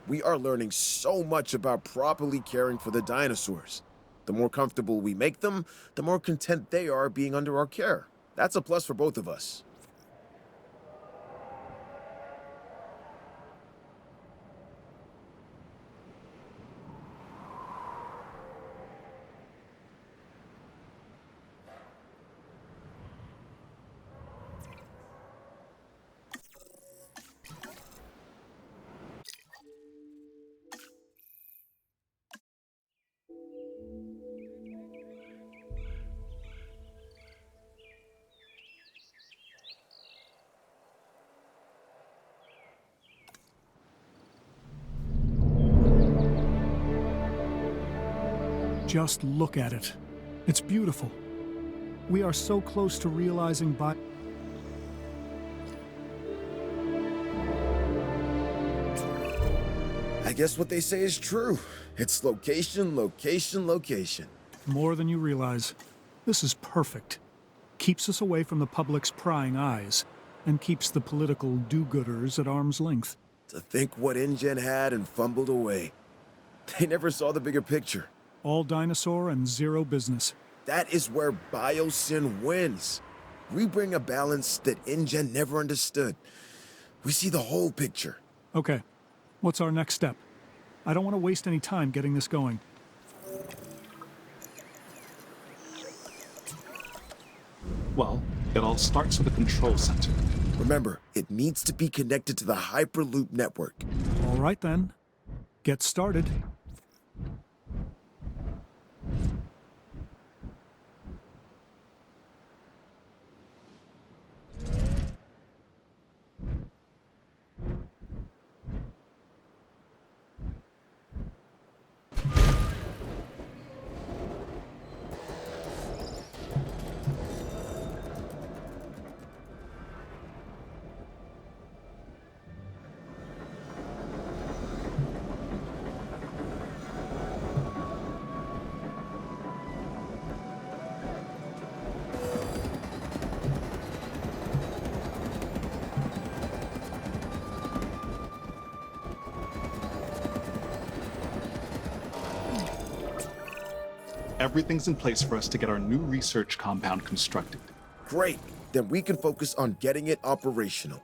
We are learning so much about properly caring for the dinosaurs. The more comfortable we make them, the more content they are being under our care. That's a plus for both of us. Just look at it. It's beautiful. We are so close to realizing I guess what they say is true. It's location, location, location. more than you realize. This is perfect. Keeps us away from the public's prying eyes, and keeps the political do-gooders at arm's length. To think what InGen had and fumbled away. They never saw the bigger picture. All dinosaur and zero business. That is where Byosin wins. We bring a balance that InGen never understood. We see the whole picture. Okay, what's our next step? I don't want to waste any time getting this going. Well, it all starts with the control center. Remember, it needs to be connected to the Hyperloop network. All right then, get started. Everything's in place for us to get our new research compound constructed. Great. Then we can focus on getting it operational.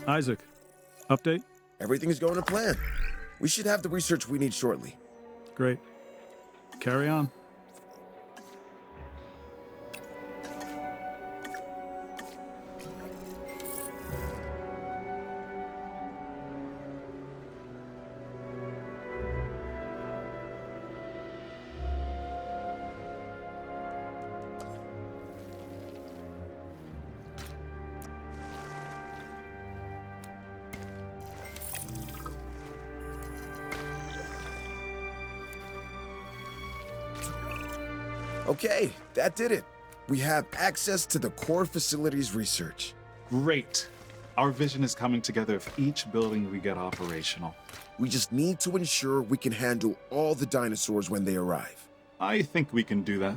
Isaac, update? Everything's going to plan. We should have the research we need shortly. Great. Carry on. Okay, that did it. We have access to the core facilities research. Great. Our vision is coming together if each building we get operational. We just need to ensure we can handle all the dinosaurs when they arrive. I think we can do that.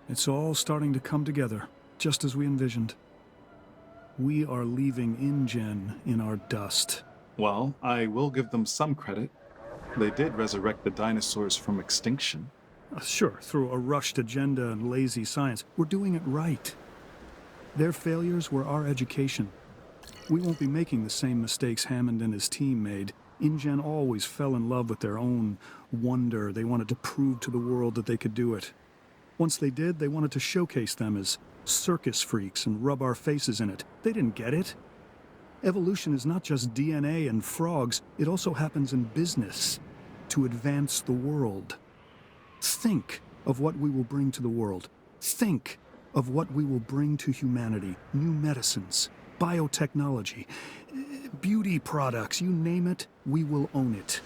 It's all starting to come together, just as we envisioned. We are leaving InGen in our dust. Well, I will give them some credit. They did resurrect the dinosaurs from extinction. Sure, through a rushed agenda and lazy science. We're doing it right. Their failures were our education. We won't be making the same mistakes Hammond and his team made. InGen always fell in love with their own wonder. They wanted to prove to the world that they could do it. Once they did, they wanted to showcase them as circus freaks and rub our faces in it. They didn't get it. Evolution is not just DNA and frogs, it also happens in business to advance the world. Think of what we will bring to the world. Think of what we will bring to humanity. New medicines, biotechnology, beauty products, you name it, we will own it.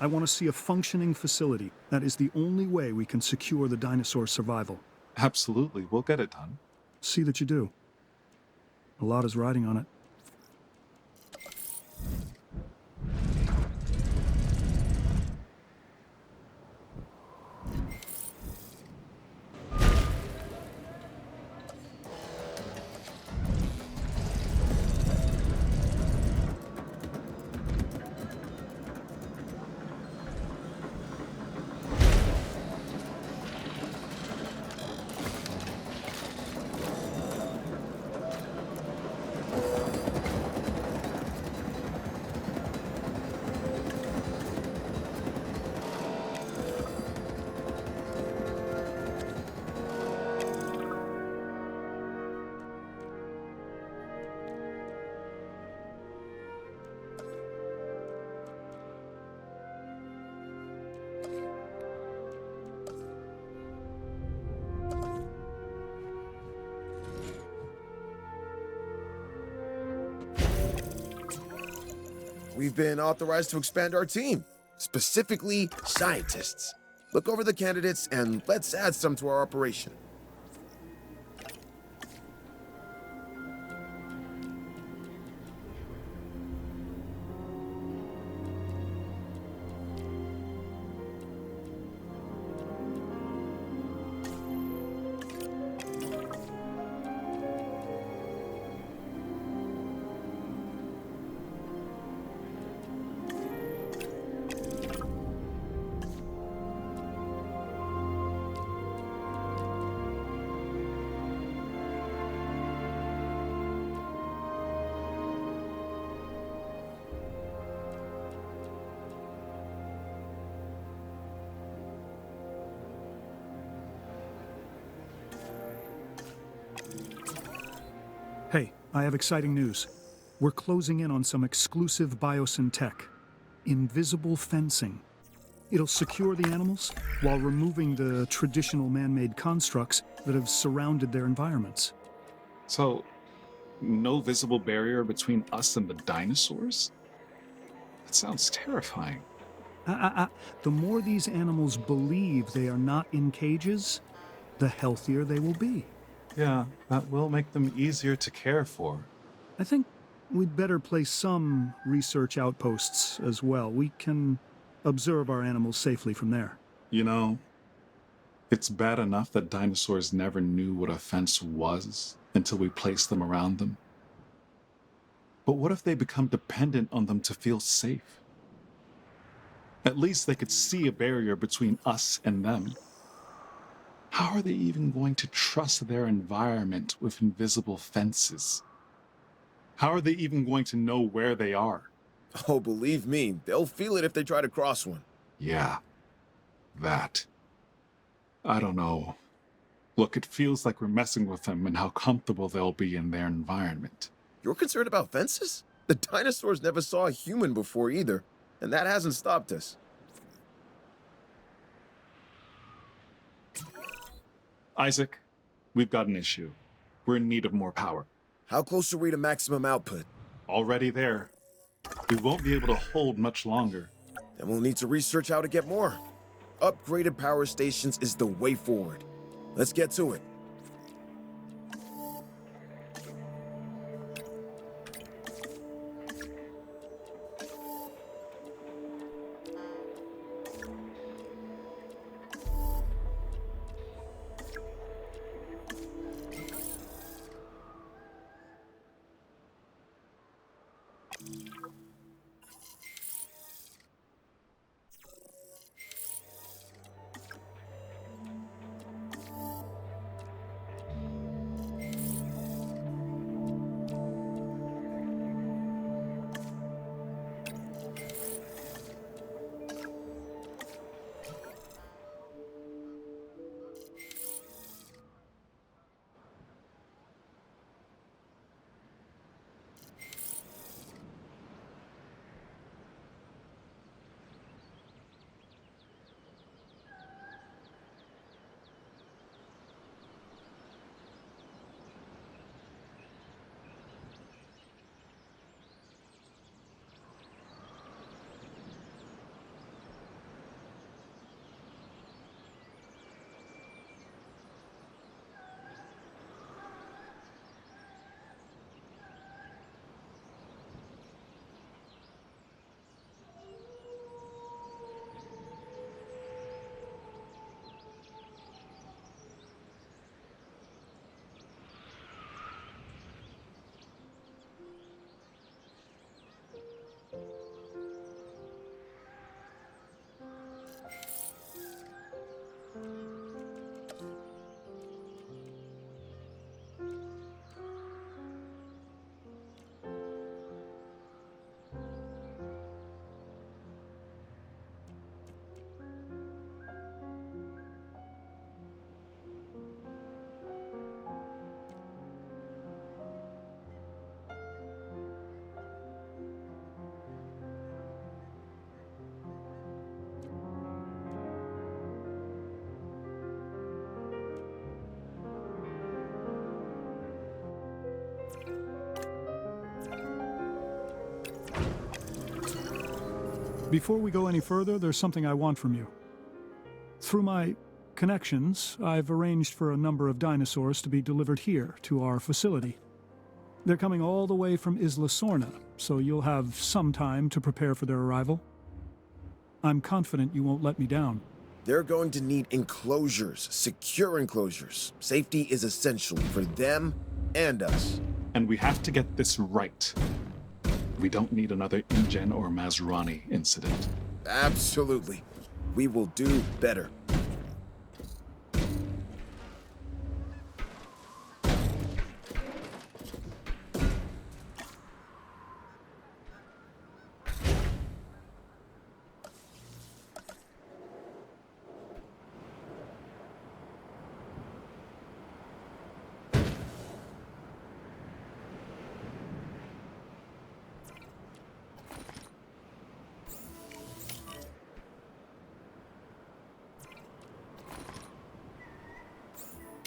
I want to see a functioning facility. That is the only way we can secure the dinosaur's survival. Absolutely, we'll get it done. See that you do. A lot is riding on it. We've been authorized to expand our team, specifically scientists. Look over the candidates and let's add some to our operation. Hey, I have exciting news. We're closing in on some exclusive Byosin tech. Invisible fencing. It'll secure the animals while removing the traditional man-made constructs that have surrounded their environments. So, no visible barrier between us and the dinosaurs? That sounds terrifying. The more these animals believe they are not in cages, the healthier they will be. Yeah, that will make them easier to care for. I think we'd better place some research outposts as well. We can observe our animals safely from there. You know, it's bad enough that dinosaurs never knew what a fence was until we placed them around them. But what if they become dependent on them to feel safe? At least they could see a barrier between us and them. How are they even going to trust their environment with invisible fences? How are they even going to know where they are? Oh, believe me, they'll feel it if they try to cross one. Yeah, that. I don't know. Look, it feels like we're messing with them and how comfortable they'll be in their environment. You're concerned about fences? The dinosaurs never saw a human before either, and that hasn't stopped us. Isaac, we've got an issue. We're in need of more power. How close are we to maximum output? Already there. We won't be able to hold much longer. Then we'll need to research how to get more. Upgraded power stations is the way forward. Let's get to it. Before we go any further, there's something I want from you. Through my connections, I've arranged for a number of dinosaurs to be delivered here to our facility. They're coming all the way from Isla Sorna, so you'll have some time to prepare for their arrival. I'm confident you won't let me down. They're going to need enclosures, secure enclosures. Safety is essential for them and us. And we have to get this right. We don't need another InGen or Mazrani incident. Absolutely. We will do better.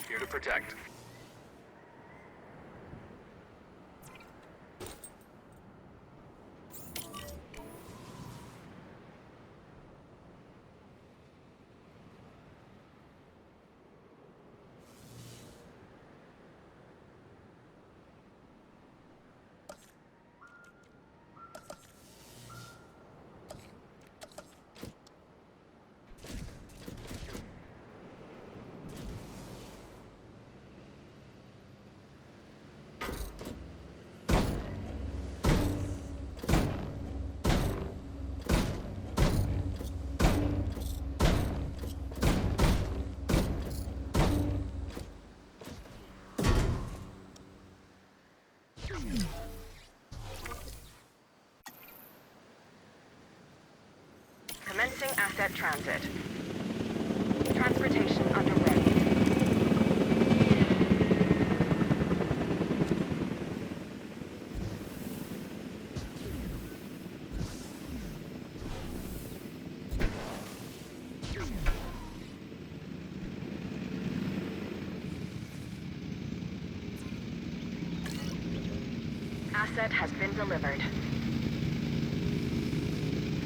Here to protect. Commencing asset transit. Transportation underway. Asset has been delivered.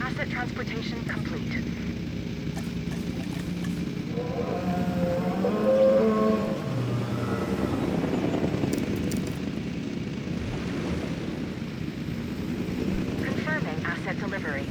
Asset transportation complete. Confirming asset delivery.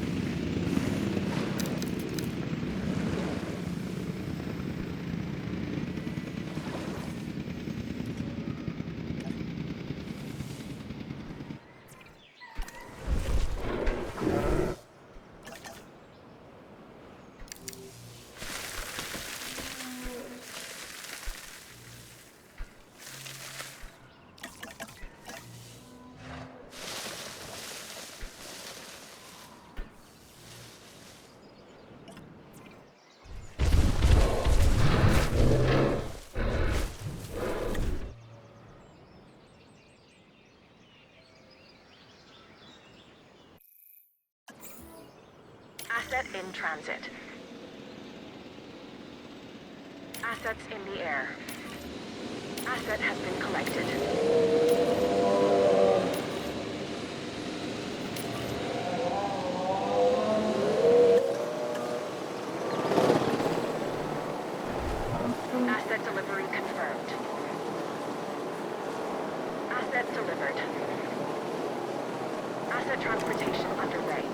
Asset in transit. Assets in the air. Asset has been collected. Asset delivery confirmed. Asset delivered. Asset transportation underway.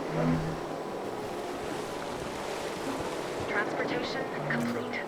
Transportation complete.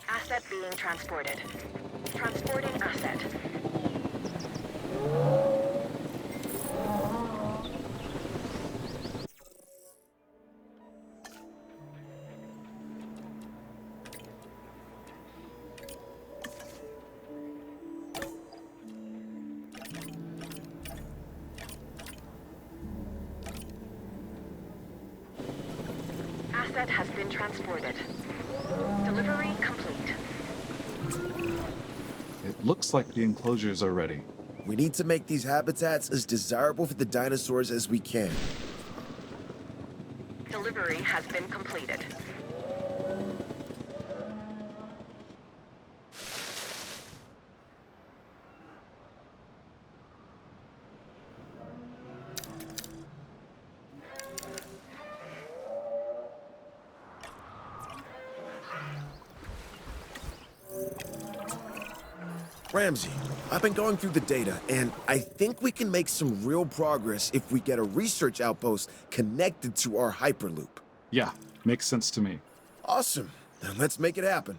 Asset being transported. Transporting asset. asset has been transported. Delivery complete. It looks like the enclosures are ready. We need to make these habitats as desirable for the dinosaurs as we can. Delivery has been completed. Ramsey, I've been going through the data, and I think we can make some real progress if we get a research outpost connected to our Hyperloop. Yeah, makes sense to me. Awesome. Then let's make it happen.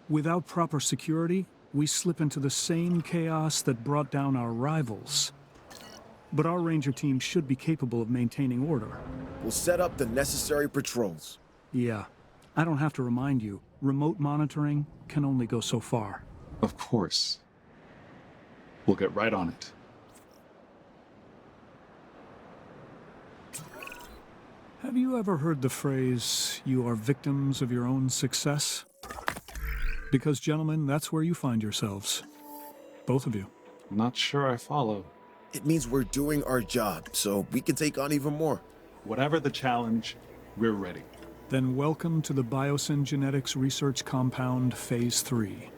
Without proper security, we slip into the same chaos that brought down our rivals. But our ranger team should be capable of maintaining order. We'll set up the necessary patrols. Yeah, I don't have to remind you, remote monitoring can only go so far. Of course. We'll get right on it. Have you ever heard the phrase, "You are victims of your own success"? Because, gentlemen, that's where you find yourselves. Both of you. Not sure I follow. It means we're doing our job, so we can take on even more. Whatever the challenge, we're ready. Then welcome to the Byosin Genetics Research Compound Phase 3.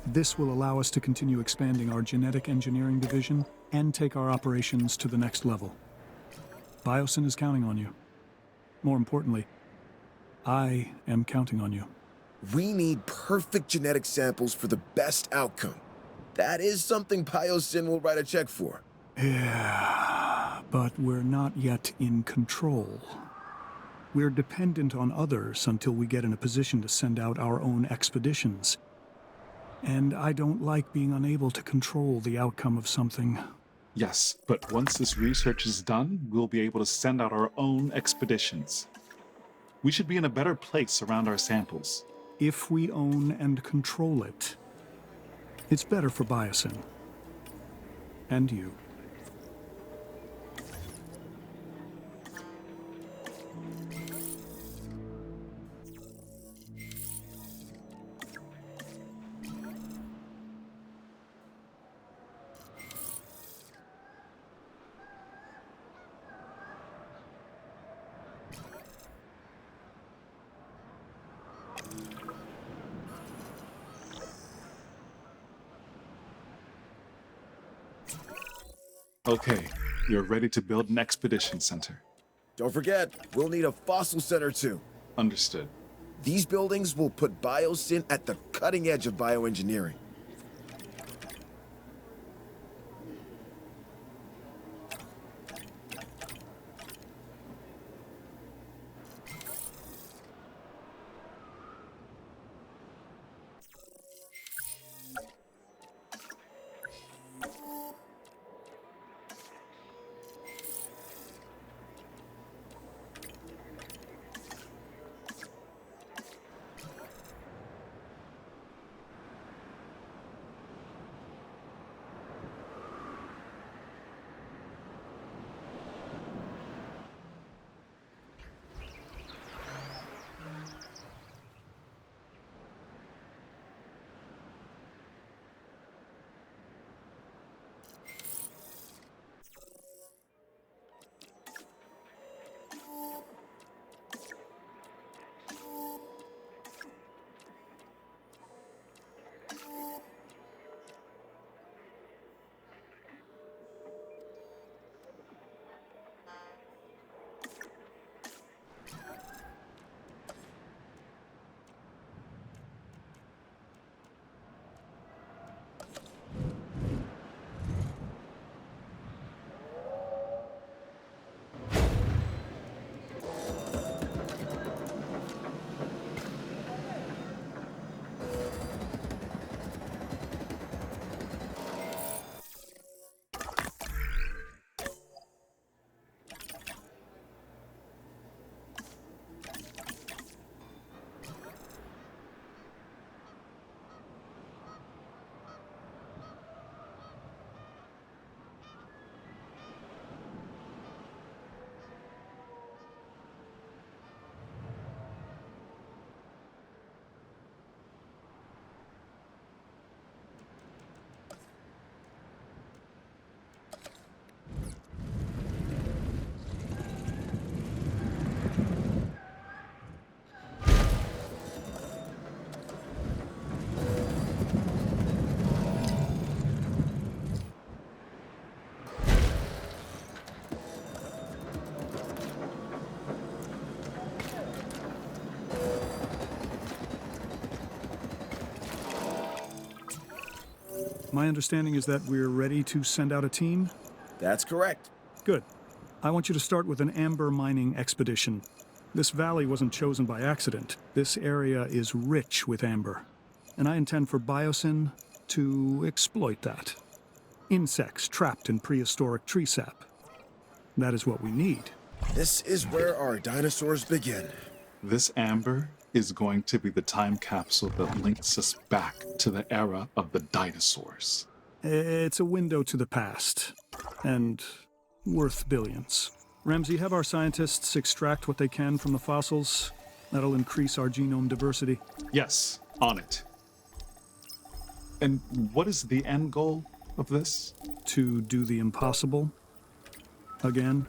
This will allow us to continue expanding our genetic engineering division and take our operations to the next level. Byosin is counting on you. More importantly, I am counting on you. We need perfect genetic samples for the best outcome. That is something Byosin will write a check for. Yeah, but we're not yet in control. We're dependent on others until we get in a position to send out our own expeditions. And I don't like being unable to control the outcome of something. Yes, but once this research is done, we'll be able to send out our own expeditions. We should be in a better place around our samples. If we own and control it, it's better for Byosin. And you. Okay, you're ready to build an expedition center. Don't forget, we'll need a fossil center too. Understood. These buildings will put Byosin at the cutting edge of bioengineering. My understanding is that we're ready to send out a team? That's correct. Good. I want you to start with an amber mining expedition. This valley wasn't chosen by accident. This area is rich with amber. And I intend for Byosin to exploit that. Insects trapped in prehistoric tree sap. That is what we need. This is where our dinosaurs begin. This amber is going to be the time capsule that links us back to the era of the dinosaurs. It's a window to the past. And worth billions. Ramsey, have our scientists extract what they can from the fossils. That'll increase our genome diversity. Yes, on it. And what is the end goal of this? To do the impossible. Again.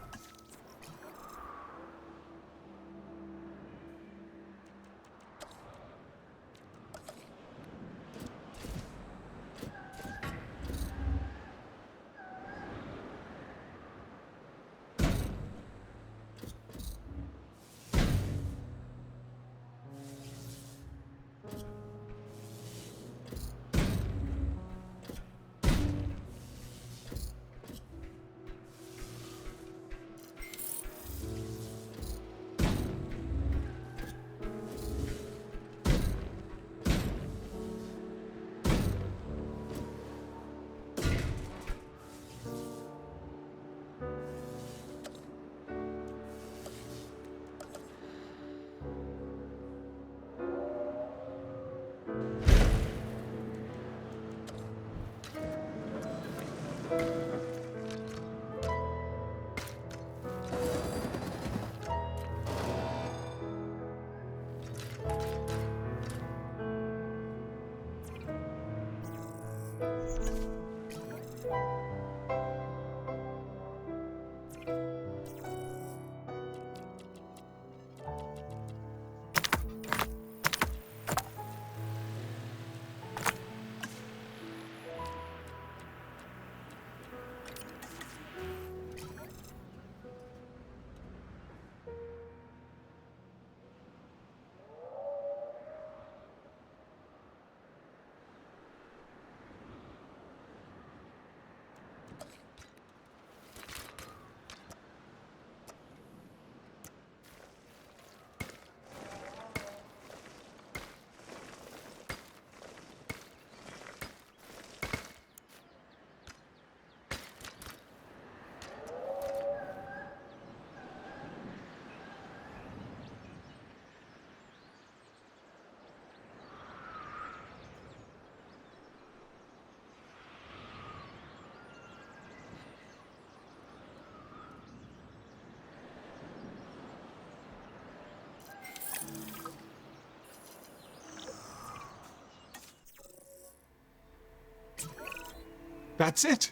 That's it!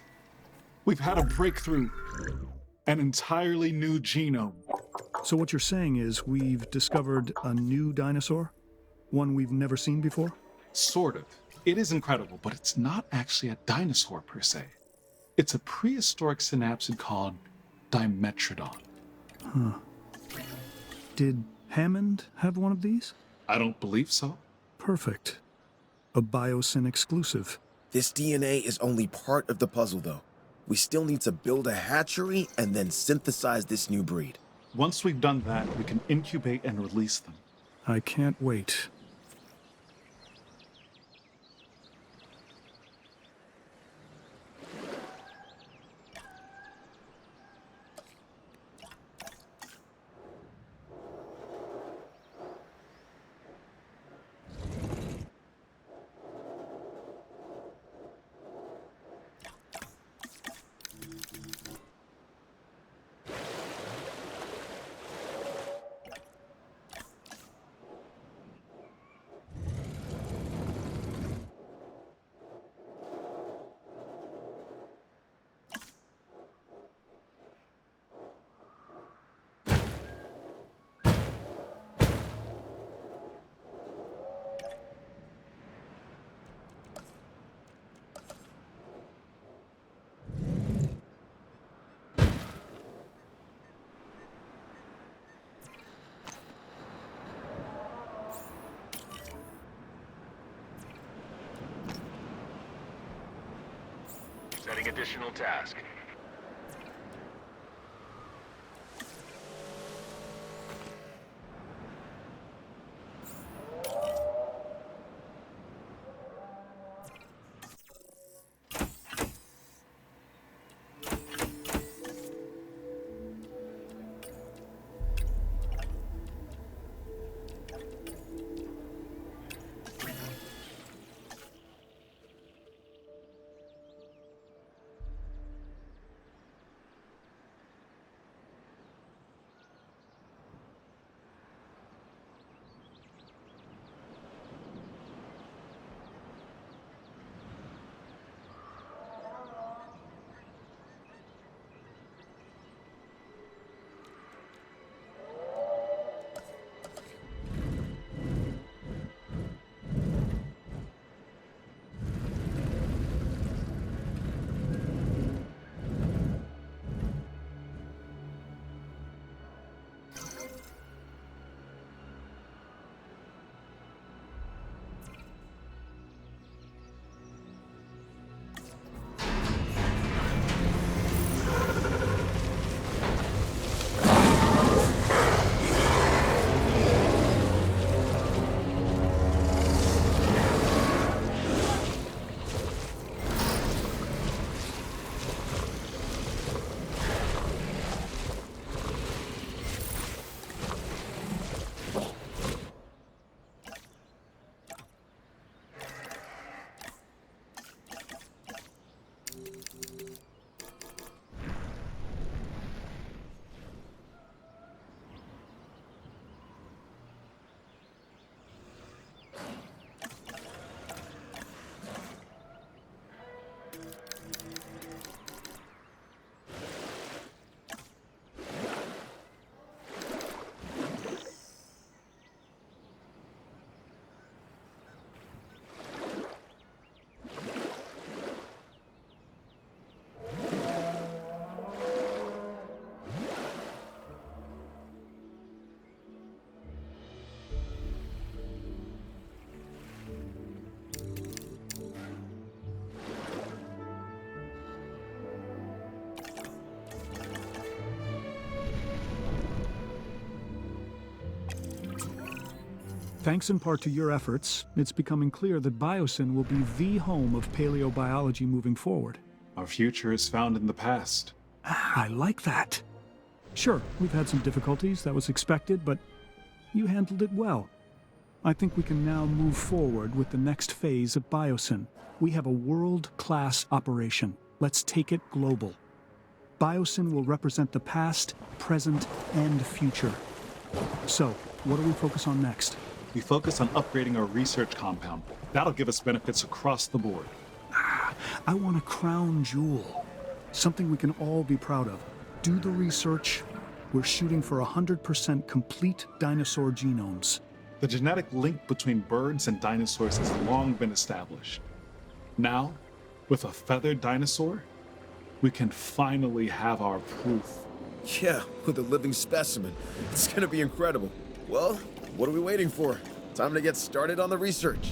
We've had a breakthrough. An entirely new genome. So what you're saying is we've discovered a new dinosaur? One we've never seen before? Sort of. It is incredible, but it's not actually a dinosaur per se. It's a prehistoric synapsid called Dimetrodon. Did Hammond have one of these? I don't believe so. Perfect. A Byosin exclusive. This DNA is only part of the puzzle, though. We still need to build a hatchery and then synthesize this new breed. Once we've done that, we can incubate and release them. I can't wait. Adding additional task. Thanks in part to your efforts, it's becoming clear that Byosin will be the home of paleobiology moving forward. Our future is found in the past. I like that. Sure, we've had some difficulties, that was expected, but you handled it well. I think we can now move forward with the next phase of Byosin. We have a world-class operation. Let's take it global. Byosin will represent the past, present, and future. So, what do we focus on next? We focus on upgrading our research compound. That'll give us benefits across the board. I want a crown jewel. Something we can all be proud of. Do the research. We're shooting for 100% complete dinosaur genomes. The genetic link between birds and dinosaurs has long been established. Now, with a feathered dinosaur, we can finally have our proof. Yeah, with a living specimen. It's gonna be incredible. Well, what are we waiting for? Time to get started on the research.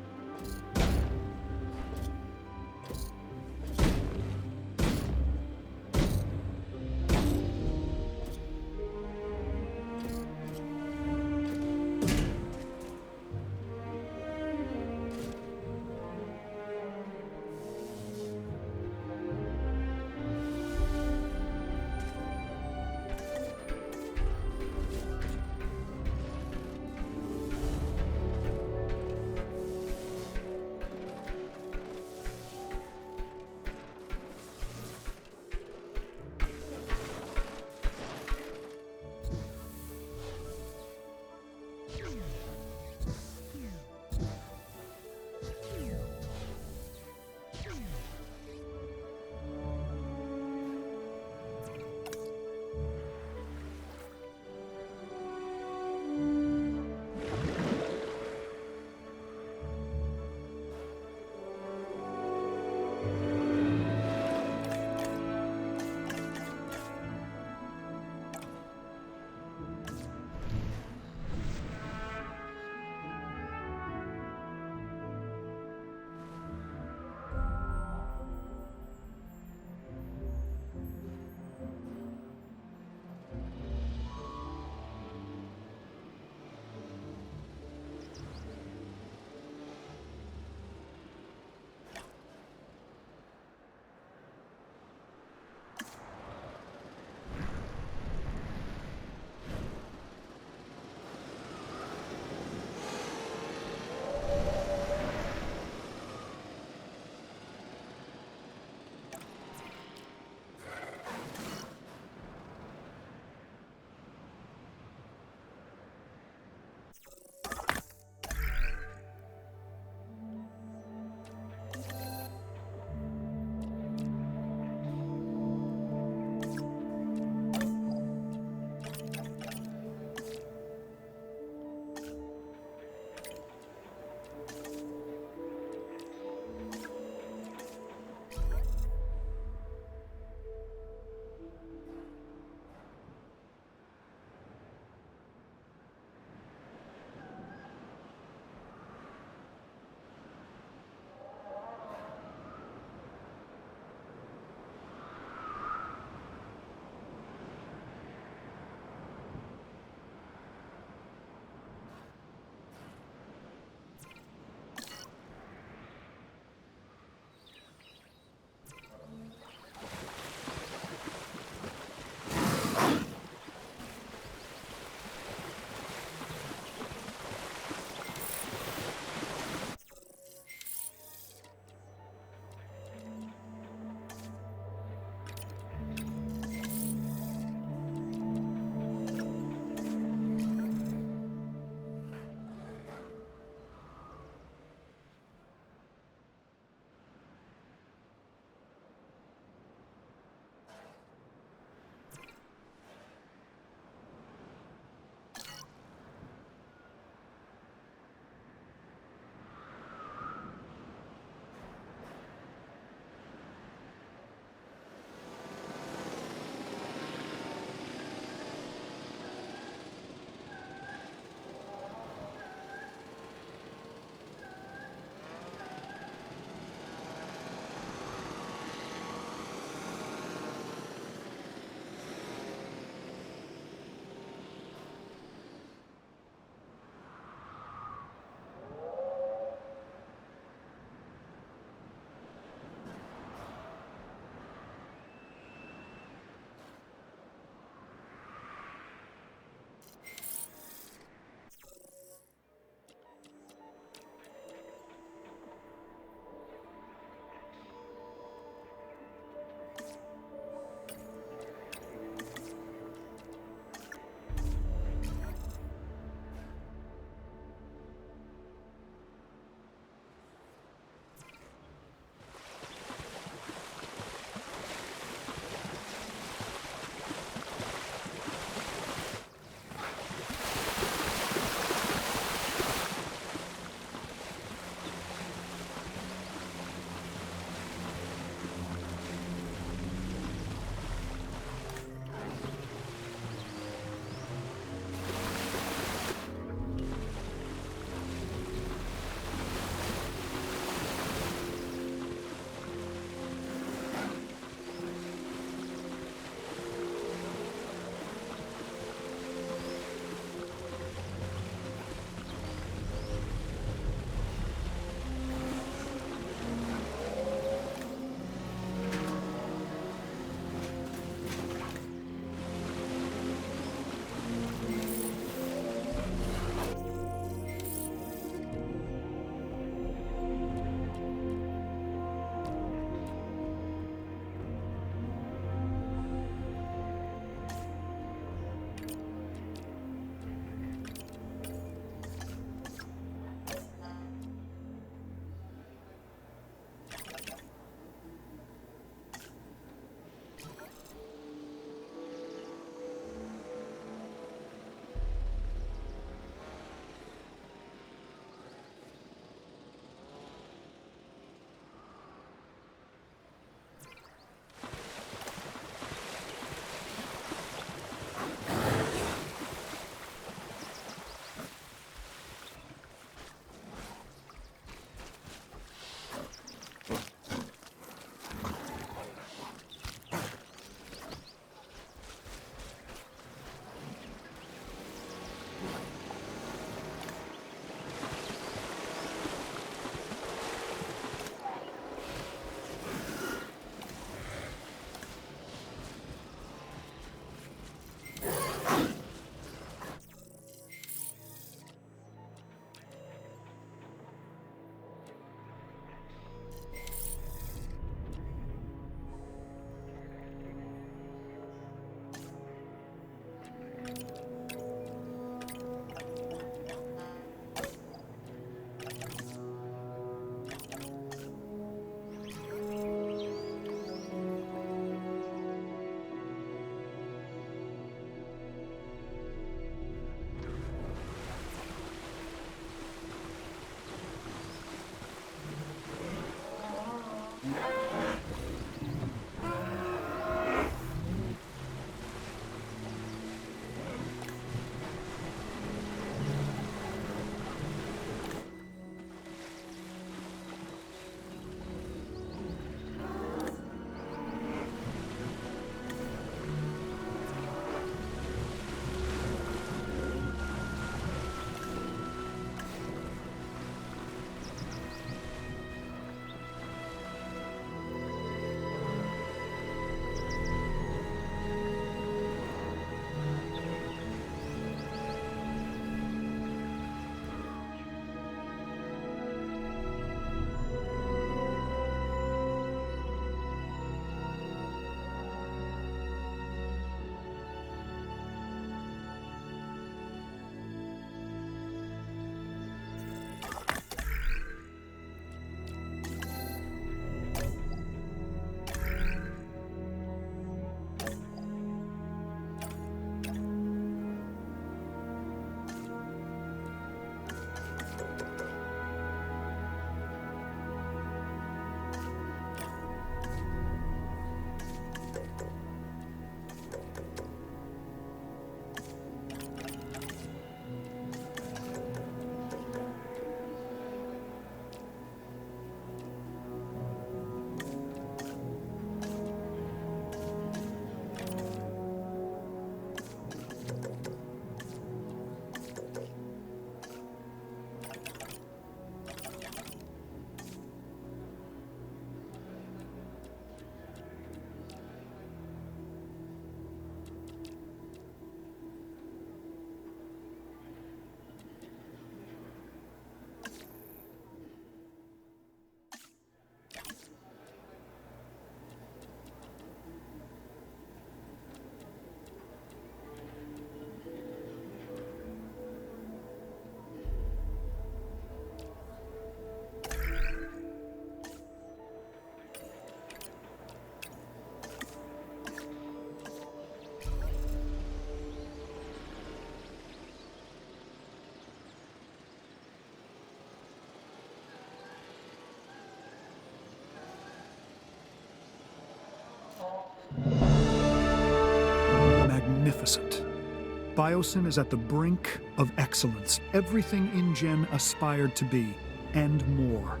Byosin is at the brink of excellence. Everything InGen aspired to be, and more.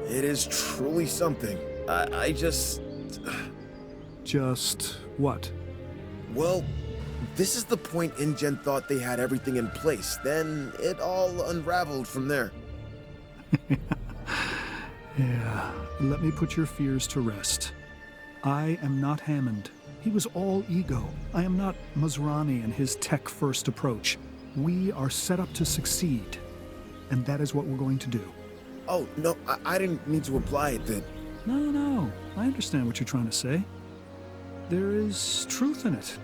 It is truly something. I just... Just what? Well, this is the point InGen thought they had everything in place. Then it all unraveled from there. Yeah, let me put your fears to rest. I am not Hammond. He was all ego. I am not Masrani and his tech-first approach. We are set up to succeed, and that is what we're going to do. Oh, no, I didn't mean to imply it that... No, I understand what you're trying to say. There is truth in it.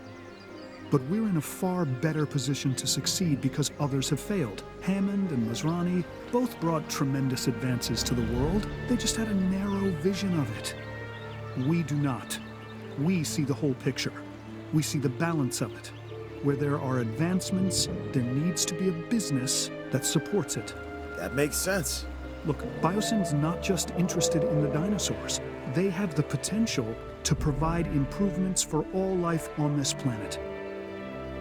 But we're in a far better position to succeed because others have failed. Hammond and Masrani both brought tremendous advances to the world. They just had a narrow vision of it. We do not. We see the whole picture. We see the balance of it. Where there are advancements, there needs to be a business that supports it. That makes sense. Look, Byosin's not just interested in the dinosaurs. They have the potential to provide improvements for all life on this planet.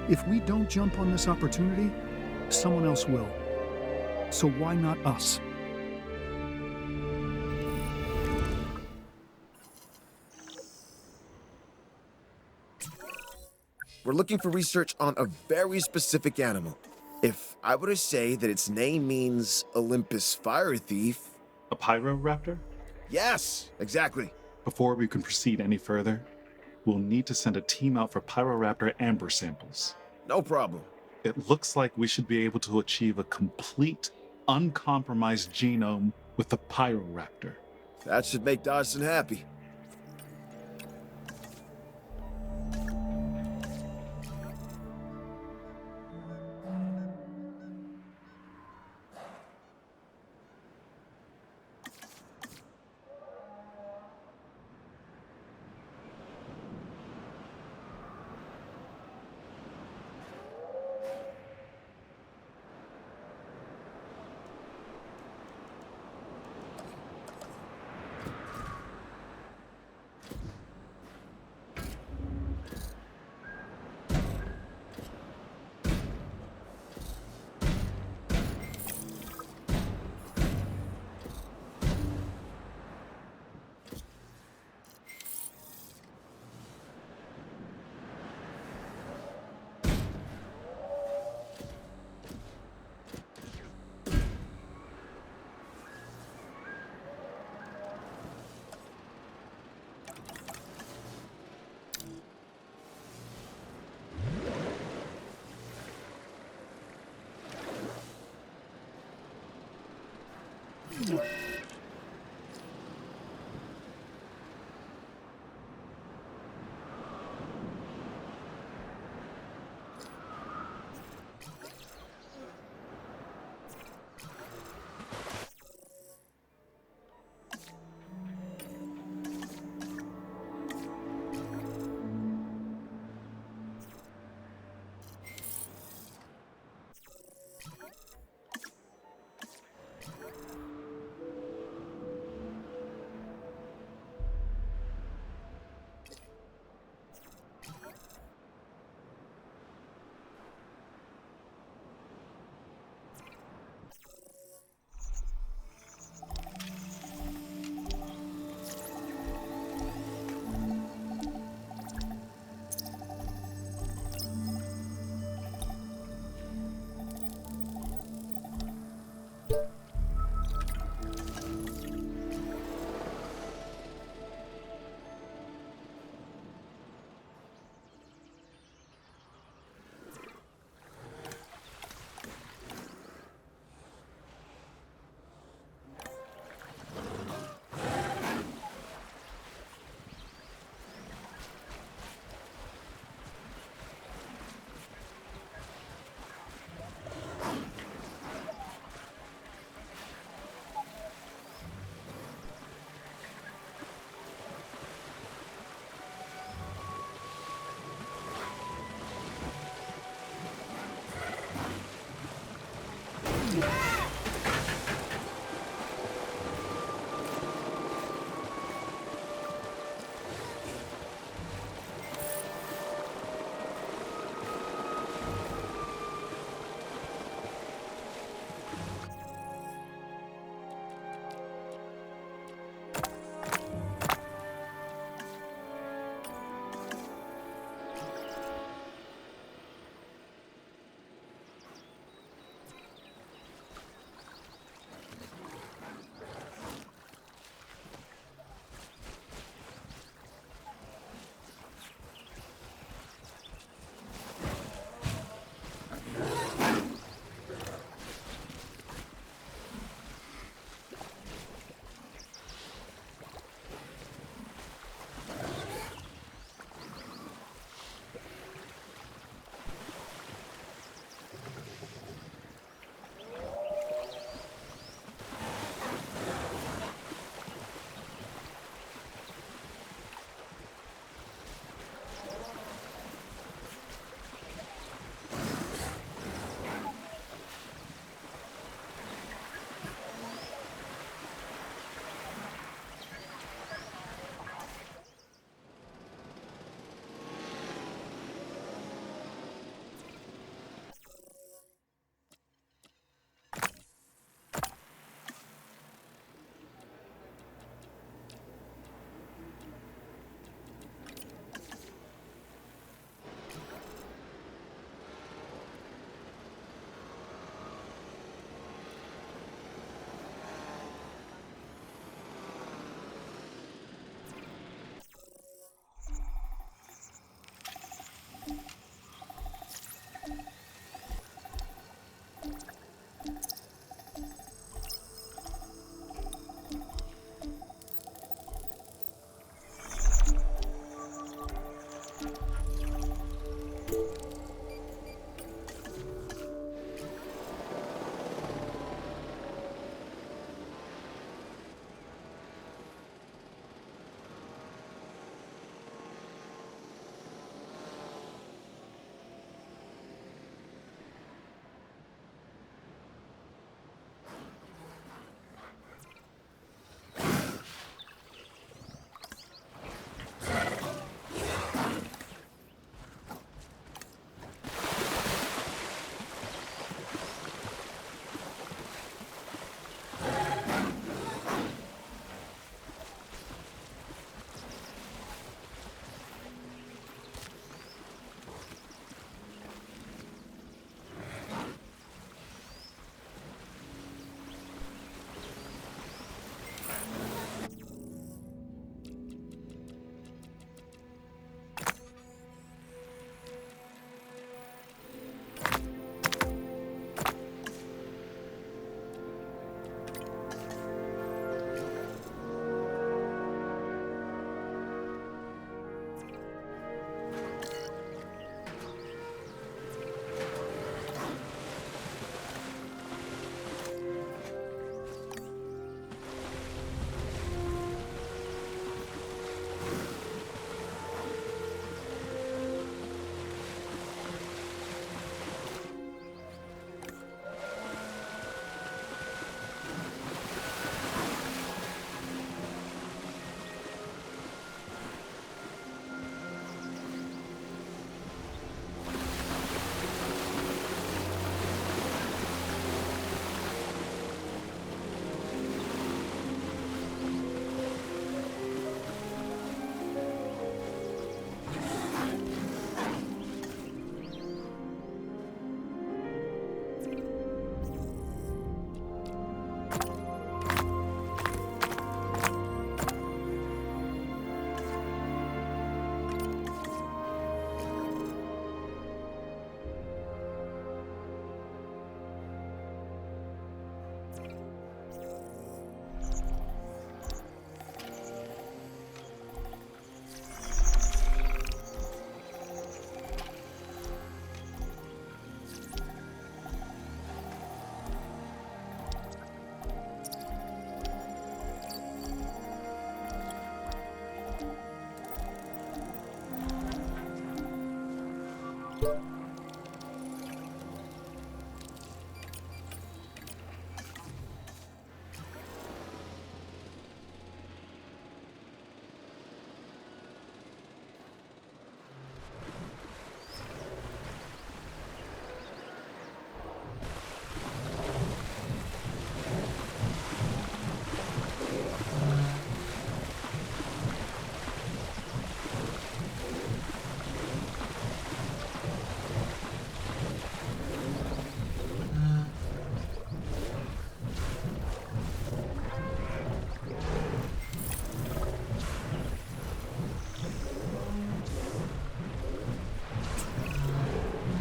If we don't jump on this opportunity, someone else will. So why not us? We're looking for research on a very specific animal. If I were to say that its name means Olympus Fire Thief... A pyroraptor? Yes, exactly. Before we can proceed any further, we'll need to send a team out for pyroraptor amber samples. No problem. It looks like we should be able to achieve a complete, uncompromised genome with the pyroraptor. That should make Dodson happy.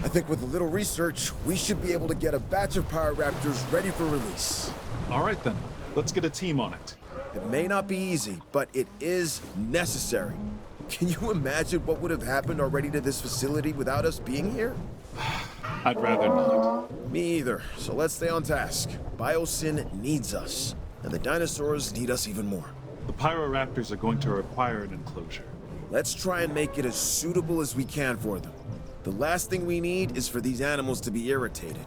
think with a little research, we should be able to get a batch of Pyroraptors ready for release. All right then, let's get a team on it. It may not be easy, but it is necessary. Can you imagine what would have happened already to this facility without us being here? I'd rather not. Me either, so let's stay on task. Byosin needs us, and the dinosaurs need us even more. The Pyroraptors are going to require an enclosure. Let's try and make it as suitable as we can for them. The last thing we need is for these animals to be irritated.